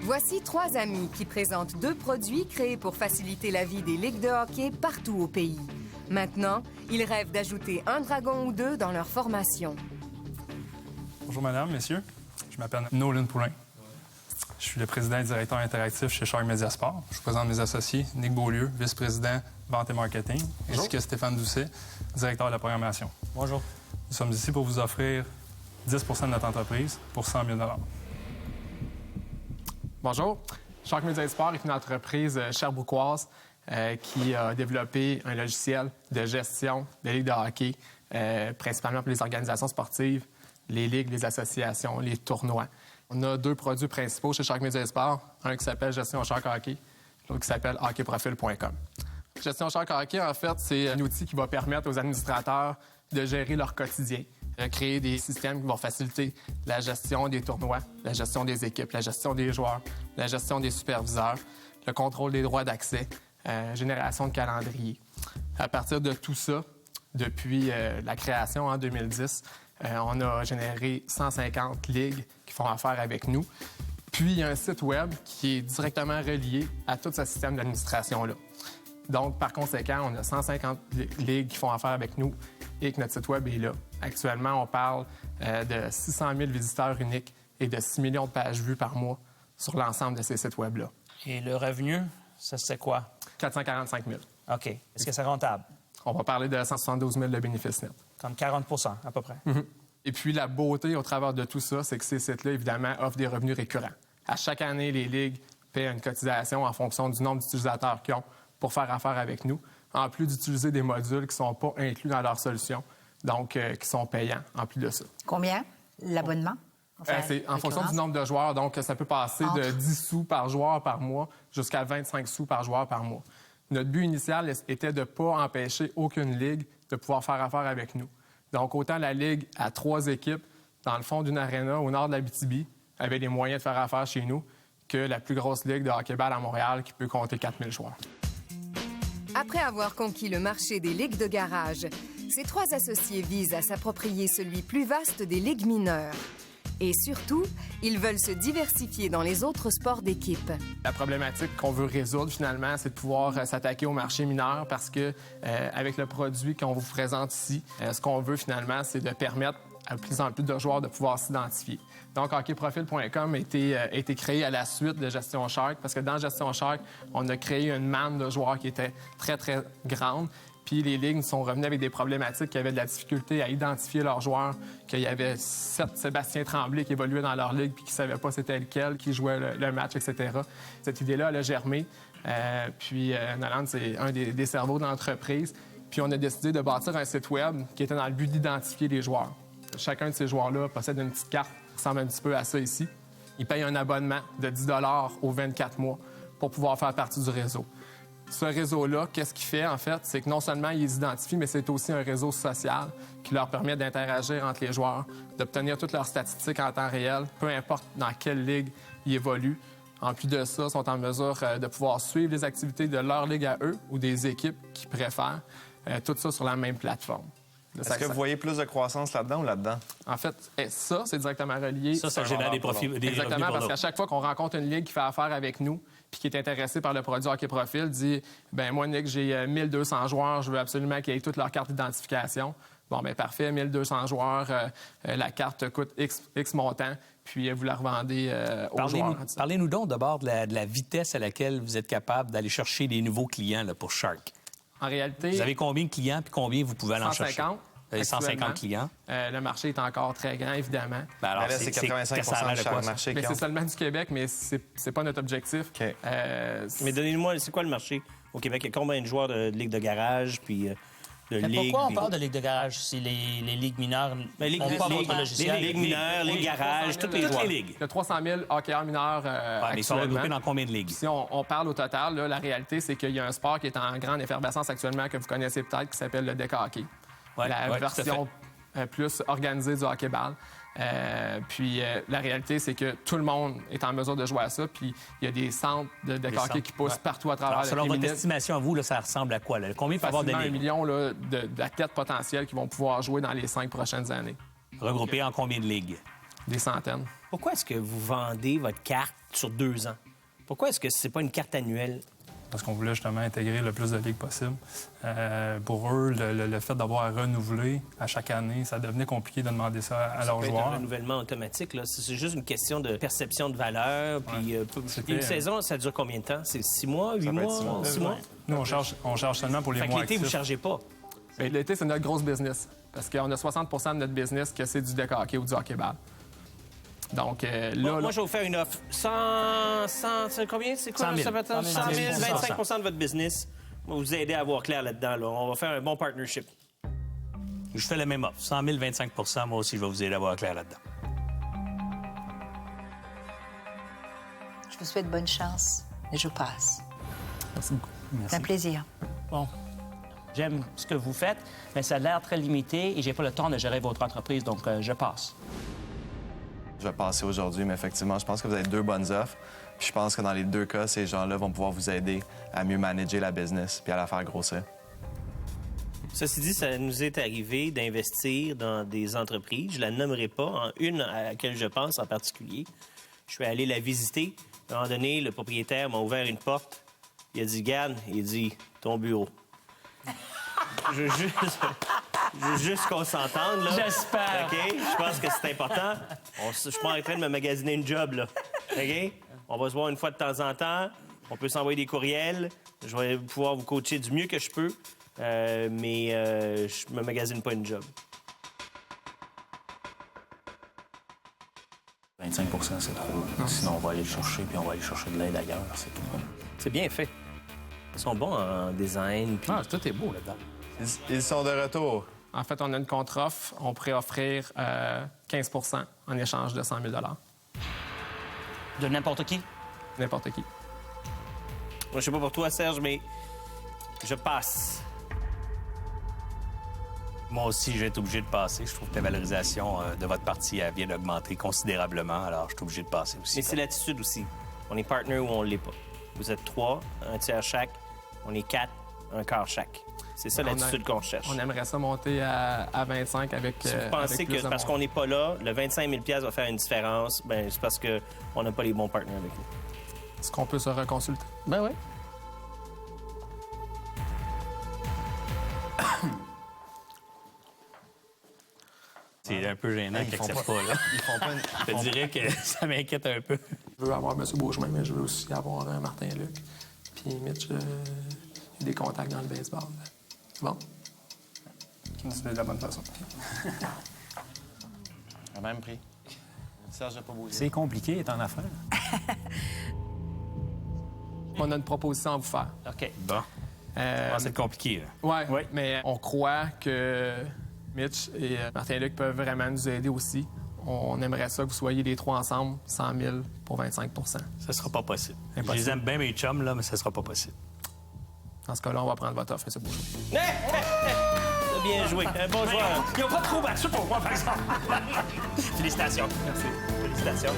Voici 3 amis qui présentent 2 produits créés pour faciliter la vie des ligues de hockey partout au pays. Maintenant, ils rêvent d'ajouter un dragon ou 2 dans leur formation. Bonjour madame, messieurs. Je m'appelle Nolan Poulin. Je suis le président et directeur interactif chez Shark Media Sport. Je vous présente mes associés, Nick Beaulieu, vice-président vente et marketing, ainsi que Stéphane Doucet, directeur de la programmation. Bonjour. Nous sommes ici pour vous offrir 10 de notre entreprise pour 100 000 $. Bonjour. Shark Media Sport est une entreprise sherbrookoise qui a développé un logiciel de gestion des ligues de hockey, principalement pour les organisations sportives, les ligues, les associations, les tournois. On a 2 produits principaux chez Shark Media Sport, un qui s'appelle Gestion Shark Hockey, l'autre qui s'appelle hockeyprofil.com. Gestion Shark Hockey, en fait, c'est un outil qui va permettre aux administrateurs de gérer leur quotidien, de créer des systèmes qui vont faciliter la gestion des tournois, la gestion des équipes, la gestion des joueurs, la gestion des superviseurs, le contrôle des droits d'accès, génération de calendrier. À partir de tout ça, depuis la création en 2010, on a généré 150 ligues qui font affaire avec nous. Puis, il y a un site web qui est directement relié à tout ce système d'administration-là. Donc, par conséquent, on a 150 ligues qui font affaire avec nous et que notre site web est là. Actuellement, on parle de 600 000 visiteurs uniques et de 6 millions de pages vues par mois sur l'ensemble de ces sites web-là. Et le revenu, ça c'est quoi? 445 000. OK. Est-ce que c'est rentable? On va parler de 172 000 de bénéfices nets. Comme 40 à peu près. Mm-hmm. Et puis, la beauté au travers de tout ça, c'est que ces sites-là, évidemment, offrent des revenus récurrents. À chaque année, les ligues paient une cotisation en fonction du nombre d'utilisateurs qu'ils ont pour faire affaire avec nous, en plus d'utiliser des modules qui ne sont pas inclus dans leur solution, donc qui sont payants en plus de ça. Combien? L'abonnement? C'est en fonction du nombre de joueurs, donc ça peut passer de 10 sous par joueur par mois jusqu'à 25 sous par joueur par mois. Notre but initial était de ne pas empêcher aucune ligue de pouvoir faire affaire avec nous. Donc, autant la ligue à 3 équipes dans le fond d'une aréna au nord de l'Abitibi avait les moyens de faire affaire chez nous que la plus grosse ligue de hockey-ball à Montréal qui peut compter 4 000 joueurs. Après avoir conquis le marché des ligues de garage, ces 3 associés visent à s'approprier celui plus vaste des ligues mineures. Et surtout, ils veulent se diversifier dans les autres sports d'équipe. La problématique qu'on veut résoudre, finalement, c'est de pouvoir s'attaquer au marché mineur parce que, avec le produit qu'on vous présente ici, ce qu'on veut, finalement, c'est de permettre à plus en plus de joueurs de pouvoir s'identifier. Donc, hockeyprofil.com a été créé à la suite de Gestion Shark parce que dans Gestion Shark, on a créé une manne de joueurs qui était très, très grande. Puis les ligues nous sont revenues avec des problématiques qui avaient de la difficulté à identifier leurs joueurs, qu'il y avait 7 Sébastien Tremblay qui évoluaient dans leur ligue puis qui ne savaient pas c'était lequel, qui jouait le match, etc. Cette idée-là, elle a germé. Puis Nolan, c'est un des cerveaux de l'entreprise. Puis on a décidé de bâtir un site web qui était dans le but d'identifier les joueurs. Chacun de ces joueurs-là possède une petite carte qui ressemble un petit peu à ça ici. Ils payent un abonnement de 10 $ aux 24 mois pour pouvoir faire partie du réseau. Ce réseau-là, qu'est-ce qu'il fait, en fait? C'est que non seulement il les identifie, mais c'est aussi un réseau social qui leur permet d'interagir entre les joueurs, d'obtenir toutes leurs statistiques en temps réel, peu importe dans quelle ligue ils évoluent. En plus de ça, ils sont en mesure de pouvoir suivre les activités de leur ligue à eux ou des équipes qu'ils préfèrent, tout ça sur la même plateforme. Est-ce que vous voyez plus de croissance là-dedans ou là-dedans? En fait, ça, c'est directement relié. Ça génère des profits. Exactement, parce qu'à chaque fois qu'on rencontre une ligue qui fait affaire avec nous puis qui est intéressée par le produit Hockey Profil, dit « Bien, moi, Nick, j'ai 1200 joueurs, je veux absolument qu'ils aient toutes leurs cartes d'identification. » Bon, bien, parfait, 1200 joueurs, la carte coûte X montant, puis vous la revendez aux joueurs. Parlez-nous donc d'abord de la vitesse à laquelle vous êtes capable d'aller chercher des nouveaux clients là, pour Shark. En réalité... Vous avez combien de clients puis combien vous pouvez aller en chercher? 150. Vous avez 150 clients. Le marché est encore très grand, évidemment. Ben alors, là, c'est 85 % du marché. Mais c'est seulement du Québec, mais c'est pas notre objectif. Okay. Mais donnez-moi, c'est quoi le marché au Québec? Il y a combien de joueurs de ligue de garage, puis de mais ligue? Pourquoi on parle de ligue de garage si les ligues mineures les ligues mineures, les garages, toutes les ligues. Il y a 300 000 hockeyeurs mineurs mais ils sont regroupés dans combien de ligues? Si on parle au total, là, la réalité, c'est qu'il y a un sport qui est en grande effervescence actuellement que vous connaissez peut-être, qui s'appelle le deck hockey. La version plus organisée du hockey-ball. Puis la réalité, c'est que tout le monde est en mesure de jouer à ça. Puis il y a des centres de deck hockey qui poussent partout à travers le pays. Selon votre estimation à vous, là, ça ressemble à quoi? Là? Combien il faut avoir de ligues? 1 million d'athlètes potentiels qui vont pouvoir jouer dans les 5 prochaines années. Regroupés en combien de ligues? Des centaines. Pourquoi est-ce que vous vendez votre carte sur 2 ans? Pourquoi est-ce que c'est pas une carte annuelle? Parce qu'on voulait justement intégrer le plus de ligues possible. Pour eux, le fait d'avoir à renouveler à chaque année, ça devenait compliqué de demander ça à leurs Ça peut être joueurs. un renouvellement automatique, là. C'est juste une question de perception de valeur. Puis, une saison, ça dure combien de temps? C'est 6 mois, 8 mois? 6 mois? Nous, on charge seulement pour les Fait que mois l'été, vous ne actifs. chargez pas. Bien, l'été, c'est notre grosse business. Parce qu'on a 60 de notre business que c'est du deck hockey ou du hockey-ball. Donc, Moi, je vais vous faire une offre. 100 c'est combien? C'est quoi? 100 000. Ça va être 100 000, 100 25 de votre business. On va vous aider à avoir clair là-dedans. Là. On va faire un bon partnership. Je fais la même offre. 100 000, 25 moi aussi, je vais vous aider à voir clair là-dedans. Je vous souhaite bonne chance et je passe. Merci beaucoup. C'est un plaisir. Bon. J'aime ce que vous faites, mais ça a l'air très limité et j'ai pas le temps de gérer votre entreprise, donc je passe. Je vais passer aujourd'hui, mais effectivement, je pense que vous avez 2 bonnes offres. Puis je pense que dans les 2 cas, ces gens-là vont pouvoir vous aider à mieux manager la business puis à la faire grossir. Ceci dit, ça nous est arrivé d'investir dans des entreprises. Je la nommerai pas. En une à laquelle je pense en particulier. Je suis allé la visiter. À un moment donné, le propriétaire m'a ouvert une porte. Il a dit, Garde, il dit, ton bureau. Je veux juste qu'on s'entende, là. J'espère. OK? Je pense que c'est important. Je suis pas en train de me magasiner une job, là. OK? On va se voir une fois de temps en temps. On peut s'envoyer des courriels. Je vais pouvoir vous coacher du mieux que je peux. Mais je me magasine pas une job. 25 c'est trop. Sinon, on va aller le chercher, puis on va aller chercher de l'aide ailleurs. C'est tout. C'est bien fait. Ils sont bons en design. Puis... Ah, tout est beau là-dedans. Ils sont de retour. En fait, on a une contre-offre. On pourrait offrir 15 en échange de 100 000 De n'importe qui? N'importe qui. Moi, je sais pas pour toi, Serge, mais je passe. Moi aussi, je vais être obligé de passer. Je trouve que la valorisation de votre parti elle vient d'augmenter considérablement, alors je suis obligé de passer aussi. Mais c'est l'attitude aussi. On est partner ou on l'est pas. Vous êtes 3, un tiers chaque. On est 4, un quart chaque. C'est ça l'attitude qu'on cherche. On aimerait ça monter à 25 avec. Si vous pensez que parce qu'on n'est pas là, le 25 000 va faire une différence, ben c'est parce qu'on n'a pas les bons partenaires avec nous. Est-ce qu'on peut se reconsulter? Ben oui. C'est un peu gênant qu'ils n'acceptent pas, là. Ils font pas une... Je te dirais que ça m'inquiète un peu. Je veux avoir M. Beauchemin, mais je veux aussi avoir Martin Luc. Puis Mitch, il a des contacts dans le baseball. C'est bon? C'est de la bonne façon. À même prix. Serge n'a pas bougé. C'est compliqué, est en affaires. On a une proposition à vous faire. OK. Bon. C'est compliqué, là. Oui, Oui. mais on croit que Mitch et Martin Luc peuvent vraiment nous aider aussi. On aimerait ça que vous soyez les 3 ensemble, 100 000 pour 25 Ça sera pas possible. Impossible. Je les aime bien, mes chums, là, mais ça sera pas possible. Dans ce cas-là, on va prendre votre offre, M. Beauchemin. C'est bien joué. Un bon joueur. Ils n'ont pas trop battu pour moi, par exemple. Félicitations. Merci. Félicitations.